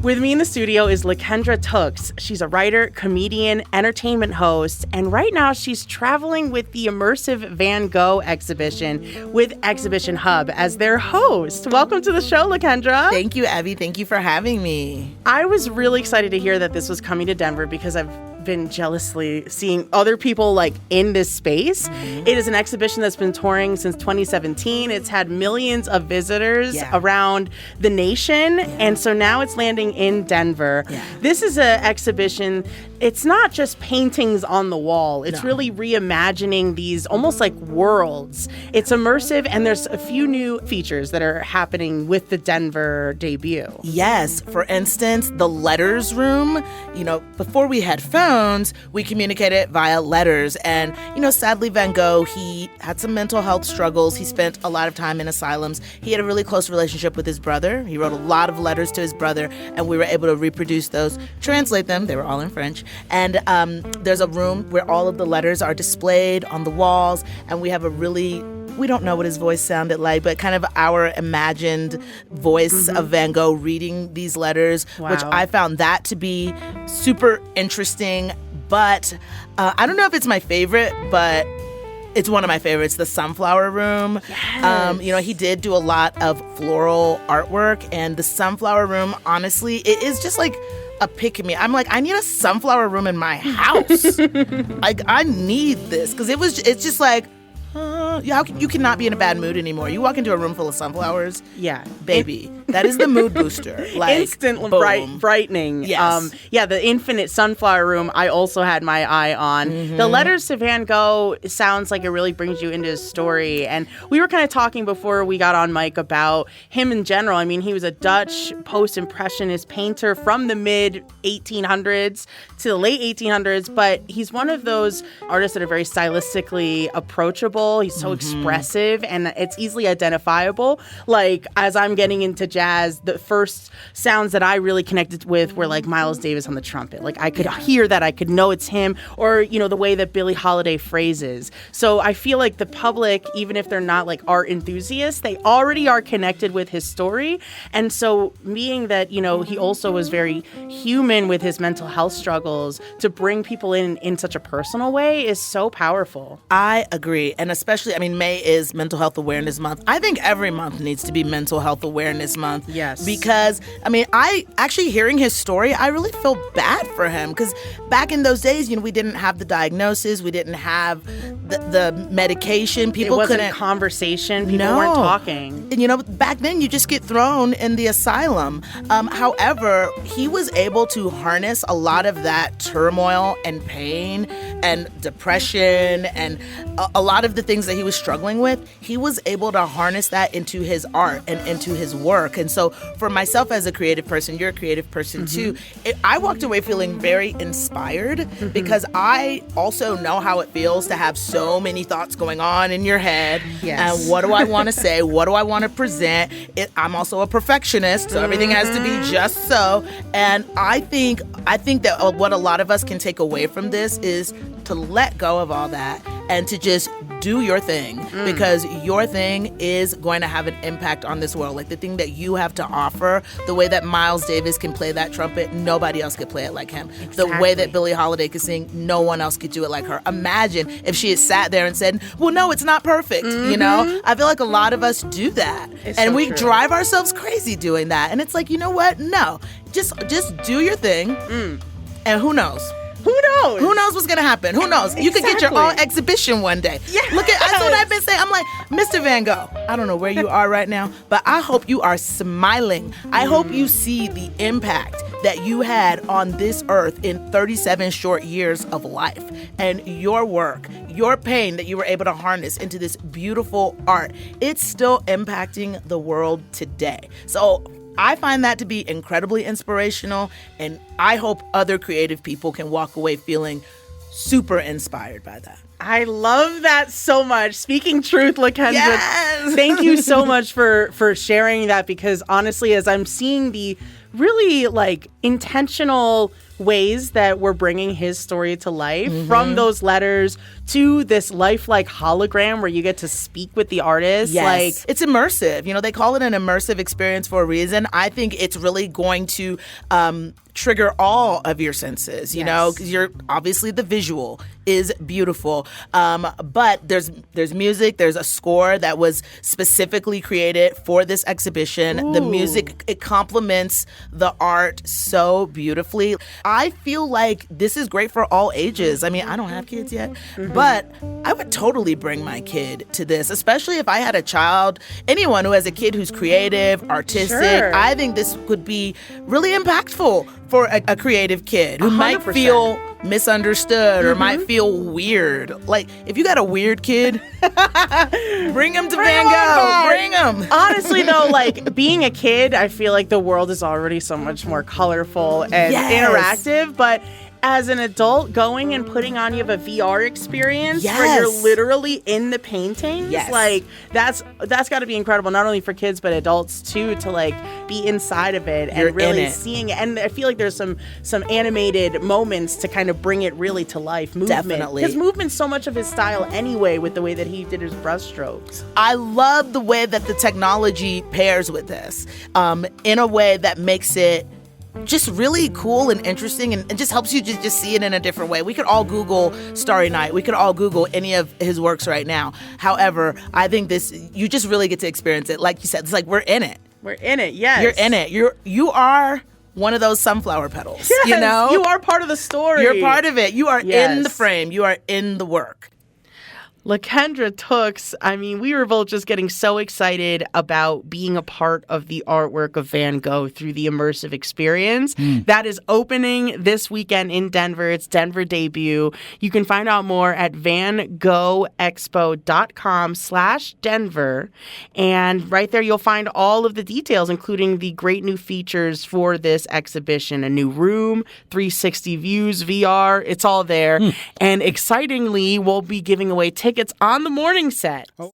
With me in the studio is Lakendra Tooks. She's a writer, comedian, entertainment host, and right now she's traveling with the Immersive Van Gogh exhibition with Exhibition Hub as their host. Welcome to the show, Lakendra. Thank you, Abby. Thank you for having me. I was really excited to hear that this was coming to Denver because I've been jealously seeing other people like in this space. Mm-hmm. It is an exhibition that's been touring since 2017. It's had millions of visitors around the nation, and so now it's landing in Denver. This is an exhibition. It's not just paintings on the wall. It's really reimagining these almost like worlds. It's immersive, and there's a few new features that are happening with the Denver debut. Yes. For instance, the letters room. You know, before we had phones, we communicated via letters. And, you know, sadly, Van Gogh, he had some mental health struggles. He spent a lot of time in asylums. He had a really close relationship with his brother. He wrote a lot of letters to his brother, and we were able to reproduce those, translate them. They were all in French. And there's a room where all of the letters are displayed on the walls, and we have we don't know what his voice sounded like, but kind of our imagined voice of Van Gogh reading these letters, which I found that to be super interesting. But I don't know if it's my favorite, but it's one of my favorites, the sunflower room. Yes. You know, he did do a lot of floral artwork, and the sunflower room, honestly, it is just like a pick-me. I'm like, I need a sunflower room in my house. Like, I need this, because it's just like, you cannot be in a bad mood anymore. You walk into a room full of sunflowers, baby, that is the mood booster. Like, instant boom. brightening. Yes. The infinite sunflower room I also had my eye on. The letters to Van Gogh sounds like it really brings you into his story. And we were kind of talking before we got on mic about him in general. I mean, he was a Dutch post-impressionist painter from the mid-1800s to the late 1800s, but he's one of those artists that are very stylistically approachable. He's so expressive, and it's easily identifiable. Like, as I'm getting into jazz, the first sounds that I really connected with were like Miles Davis on the trumpet. Like, I could hear that, I could know it's him, or, you know, the way that Billie Holiday phrases. So I feel like the public, even if they're not like art enthusiasts, they already are connected with his story. And so being that, you know, he also was very human with his mental health struggles, to bring people in such a personal way is so powerful. I agree. And especially, I mean, May is Mental Health Awareness Month. I think every month needs to be Mental Health Awareness Month. Yes. Because, I mean, hearing his story, I really feel bad for him. Because back in those days, you know, we didn't have the diagnosis. We didn't have the medication. People couldn't. It wasn't couldn't. Conversation. People weren't talking. And, you know, back then, you just get thrown in the asylum. However, he was able to harness a lot of that turmoil and pain and depression and a lot of the things that he was struggling with. He was able to harness that into his art and into his work. And so for myself as a creative person, you're a creative person too, I walked away feeling very inspired because I also know how it feels to have so many thoughts going on in your head. Yes. And what do I want to say? What do I want to present? I'm also a perfectionist, so everything has to be just so. And I think that what a lot of us can take away from this is to let go of all that and to just do your thing, because your thing is going to have an impact on this world. Like, the thing that you have to offer, the way that Miles Davis can play that trumpet, nobody else could play it like him. Exactly. The way that Billie Holiday could sing, no one else could do it like her. Imagine if she had sat there and said, well, no, it's not perfect, you know? I feel like a lot of us do that. And we drive ourselves crazy doing that. And it's like, you know what? No, just do your thing. And who knows? Who knows? Who knows what's going to happen? Who knows? You could get your own exhibition one day. Yes. That's what I've been saying. I'm like, Mr. Van Gogh, I don't know where you are right now, but I hope you are smiling. I hope you see the impact that you had on this earth in 37 short years of life, and your work, your pain that you were able to harness into this beautiful art. It's still impacting the world today. So I find that to be incredibly inspirational, and I hope other creative people can walk away feeling super inspired by that. I love that so much. Speaking truth, LaKendra, Yes! thank you so much for sharing that, because honestly, as I'm seeing the really intentional ways that we're bringing his story to life, from those letters to this lifelike hologram where you get to speak with the artist. Yes. It's immersive. They call it an immersive experience for a reason. I think it's really going to trigger all of your senses, because you're obviously the visual is beautiful. But there's music, there's a score that was specifically created for this exhibition. Ooh. The music, it complements the art so beautifully. I feel like this is great for all ages. I mean, I don't have kids yet, but I would totally bring my kid to this, especially if I had a child, anyone who has a kid who's creative, artistic. Sure. I think this would be really impactful for a creative kid who 100%. Might feel misunderstood or might feel weird. If you got a weird kid, bring him to Van Gogh. Bring him. Honestly, though, being a kid, I feel like the world is already so much more colorful and interactive. But as an adult, going and putting on, you have a VR experience where you're literally in the paintings. Yes. That's got to be incredible, not only for kids but adults too, to be inside of it and really seeing it. And I feel like there's some animated moments to kind of bring it really to life. Movement. Definitely. Because movement's so much of his style anyway, with the way that he did his brushstrokes. I love the way that the technology pairs with this in a way that makes it just really cool and interesting, and just helps you just see it in a different way. We could all Google Starry Night. We could all Google any of his works right now. However, I think you just really get to experience it. Like you said, it's we're in it. We're in it, yes. You're in it. You are one of those sunflower petals, yes, you are part of the story. You're part of it. You are in the frame. You are in the work. LaKendra Tooks, we were both just getting so excited about being a part of the artwork of Van Gogh through the immersive experience. That is opening this weekend in Denver. It's Denver debut. You can find out more at vangoghexpo.com/Denver. And right there, you'll find all of the details, including the great new features for this exhibition. A new room, 360 views, VR, it's all there. And excitingly, we'll be giving away tickets on the morning set.